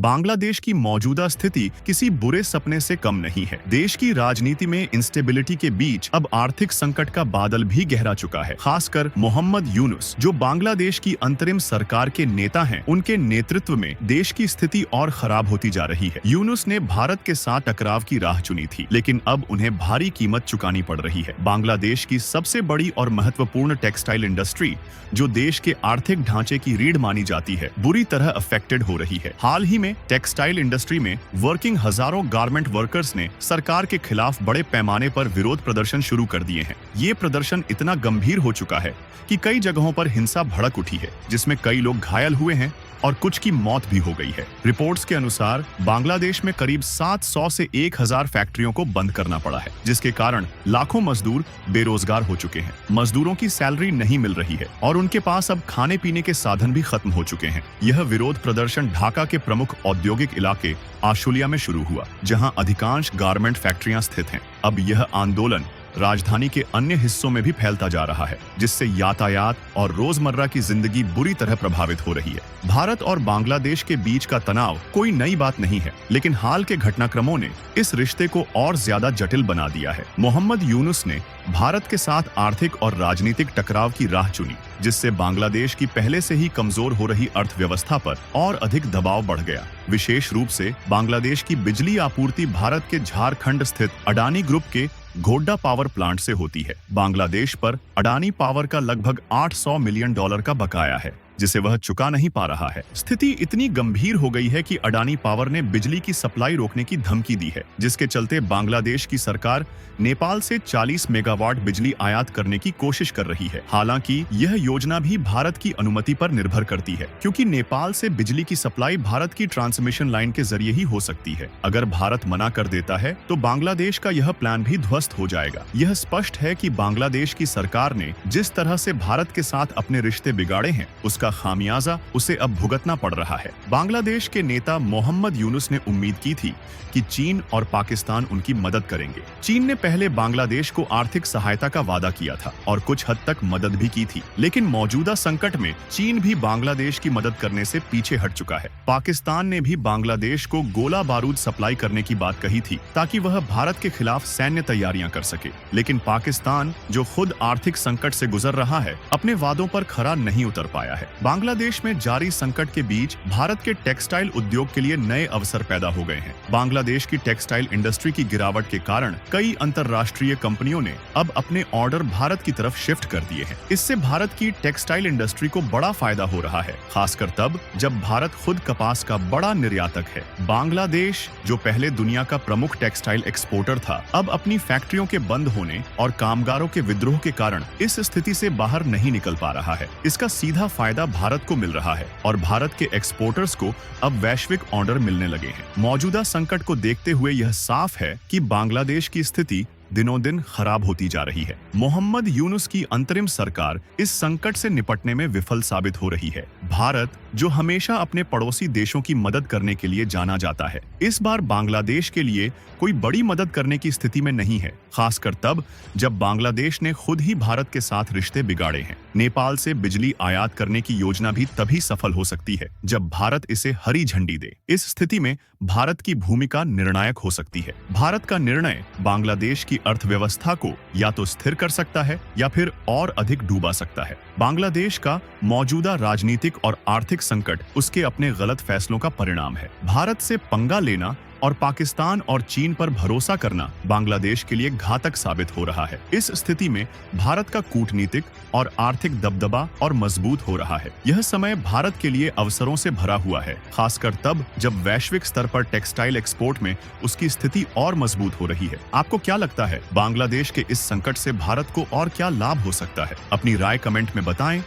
बांग्लादेश की मौजूदा स्थिति किसी बुरे सपने से कम नहीं है। देश की राजनीति में इंस्टेबिलिटी के बीच अब आर्थिक संकट का बादल भी गहरा चुका है। खासकर मोहम्मद यूनुस, जो बांग्लादेश की अंतरिम सरकार के नेता हैं, उनके नेतृत्व में देश की स्थिति और खराब होती जा रही है। यूनुस ने भारत के साथ टकराव की राह चुनी थी, लेकिन अब उन्हें भारी कीमत चुकानी पड़ रही है। बांग्लादेश की सबसे बड़ी और महत्वपूर्ण टेक्सटाइल इंडस्ट्री, जो देश के आर्थिक ढांचे की रीढ़ मानी जाती है, बुरी तरह अफेक्टेड हो रही है। हाल ही में टेक्सटाइल इंडस्ट्री में वर्किंग हजारों गारमेंट वर्कर्स ने सरकार के खिलाफ बड़े पैमाने पर विरोध प्रदर्शन शुरू कर दिए हैं। ये प्रदर्शन इतना गंभीर हो चुका है कि कई जगहों पर हिंसा भड़क उठी है, जिसमें कई लोग घायल हुए हैं और कुछ की मौत भी हो गई है। रिपोर्ट्स के अनुसार बांग्लादेश में करीब 700 से 1000 फैक्ट्रियों को बंद करना पड़ा है, जिसके कारण लाखों मजदूर बेरोजगार हो चुके हैं। मजदूरों की सैलरी नहीं मिल रही है और उनके पास अब खाने पीने के साधन भी खत्म हो चुके हैं। यह विरोध प्रदर्शन ढाका के प्रमुख औद्योगिक इलाके आशुलिया में शुरू हुआ, जहां अधिकांश गारमेंट फैक्ट्रियां स्थित हैं। अब यह आंदोलन राजधानी के अन्य हिस्सों में भी फैलता जा रहा है, जिससे यातायात और रोजमर्रा की जिंदगी बुरी तरह प्रभावित हो रही है। भारत और बांग्लादेश के बीच का तनाव कोई नई बात नहीं है, लेकिन हाल के घटनाक्रमों ने इस रिश्ते को और ज्यादा जटिल बना दिया है। मोहम्मद यूनुस ने भारत के साथ आर्थिक और राजनीतिक टकराव की राह चुनी, जिससे बांग्लादेश की पहले से ही कमजोर हो रही अर्थव्यवस्था पर और अधिक दबाव बढ़ गया। विशेष रूप से बांग्लादेश की बिजली आपूर्ति भारत के झारखंड स्थित अडानी ग्रुप के घोड्डा पावर प्लांट से होती है। बांग्लादेश पर अडानी पावर का लगभग $800 मिलियन का बकाया है, जिसे वह चुका नहीं पा रहा है। स्थिति इतनी गंभीर हो गई है कि अडानी पावर ने बिजली की सप्लाई रोकने की धमकी दी है, जिसके चलते बांग्लादेश की सरकार नेपाल से 40 मेगावाट बिजली आयात करने की कोशिश कर रही है। हालांकि यह योजना भी भारत की अनुमति पर निर्भर करती है, क्योंकि नेपाल से बिजली की सप्लाई भारत की ट्रांसमिशन लाइन के जरिए ही हो सकती है। अगर भारत मना कर देता है तो बांग्लादेश का यह प्लान भी ध्वस्त हो जाएगा। यह स्पष्ट है कि बांग्लादेश की सरकार ने जिस तरह से भारत के साथ अपने रिश्ते बिगाड़े हैं, उसका खामियाजा उसे अब भुगतना पड़ रहा है। बांग्लादेश के नेता मोहम्मद यूनुस ने उम्मीद की थी कि चीन और पाकिस्तान उनकी मदद करेंगे। चीन ने पहले बांग्लादेश को आर्थिक सहायता का वादा किया था और कुछ हद तक मदद भी की थी, लेकिन मौजूदा संकट में चीन भी बांग्लादेश की मदद करने से पीछे हट चुका है। पाकिस्तान ने भी बांग्लादेश को गोला बारूद सप्लाई करने की बात कही थी, ताकि वह भारत के खिलाफ सैन्य तैयारियां कर सके, लेकिन पाकिस्तान, जो खुद आर्थिक संकट से गुजर रहा है, अपने वादों पर खरा नहीं उतर पाया है। बांग्लादेश में जारी संकट के बीच भारत के टेक्सटाइल उद्योग के लिए नए अवसर पैदा हो गए हैं। बांग्लादेश की टेक्सटाइल इंडस्ट्री की गिरावट के कारण कई अंतर्राष्ट्रीय कंपनियों ने अब अपने ऑर्डर भारत की तरफ शिफ्ट कर दिए हैं। इससे भारत की टेक्सटाइल इंडस्ट्री को बड़ा फायदा हो रहा है, खासकर तब जब भारत खुद कपास का बड़ा निर्यातक है। बांग्लादेश, जो पहले दुनिया का प्रमुख टेक्सटाइल एक्सपोर्टर था, अब अपनी फैक्ट्रियों के बंद होने और कामगारों के विद्रोह के कारण इस स्थिति से बाहर नहीं निकल पा रहा है। इसका सीधा फायदा भारत को मिल रहा है और भारत के एक्सपोर्टर्स को अब वैश्विक ऑर्डर मिलने लगे हैं। मौजूदा संकट को देखते हुए यह साफ है कि बांग्लादेश की स्थिति दिनों दिन खराब होती जा रही है। मोहम्मद यूनुस की अंतरिम सरकार इस संकट से निपटने में विफल साबित हो रही है। भारत, जो हमेशा अपने पड़ोसी देशों की मदद करने के लिए जाना जाता है, इस बार बांग्लादेश के लिए कोई बड़ी मदद करने की स्थिति में नहीं है, खासकर तब जब बांग्लादेश ने खुद ही भारत के साथ रिश्ते बिगाड़े हैं। नेपाल से बिजली आयात करने की योजना भी तभी सफल हो सकती है जब भारत इसे हरी झंडी दे। इस स्थिति में भारत की भूमिका निर्णायक हो सकती है। भारत का निर्णय बांग्लादेश की अर्थव्यवस्था को या तो स्थिर कर सकता है या फिर और अधिक डूबा सकता है। बांग्लादेश का मौजूदा राजनीतिक और आर्थिक संकट उसके अपने गलत फैसलों का परिणाम है। भारत से पंगा लेना और पाकिस्तान और चीन पर भरोसा करना बांग्लादेश के लिए घातक साबित हो रहा है। इस स्थिति में भारत का कूटनीतिक और आर्थिक दबदबा और मजबूत हो रहा है। यह समय भारत के लिए अवसरों से भरा हुआ है, खासकर तब जब वैश्विक स्तर पर टेक्सटाइल एक्सपोर्ट में उसकी स्थिति और मजबूत हो रही है। आपको क्या लगता है, बांग्लादेश के इस संकट से भारत को और क्या लाभ हो सकता है? अपनी राय कमेंट में बताएं।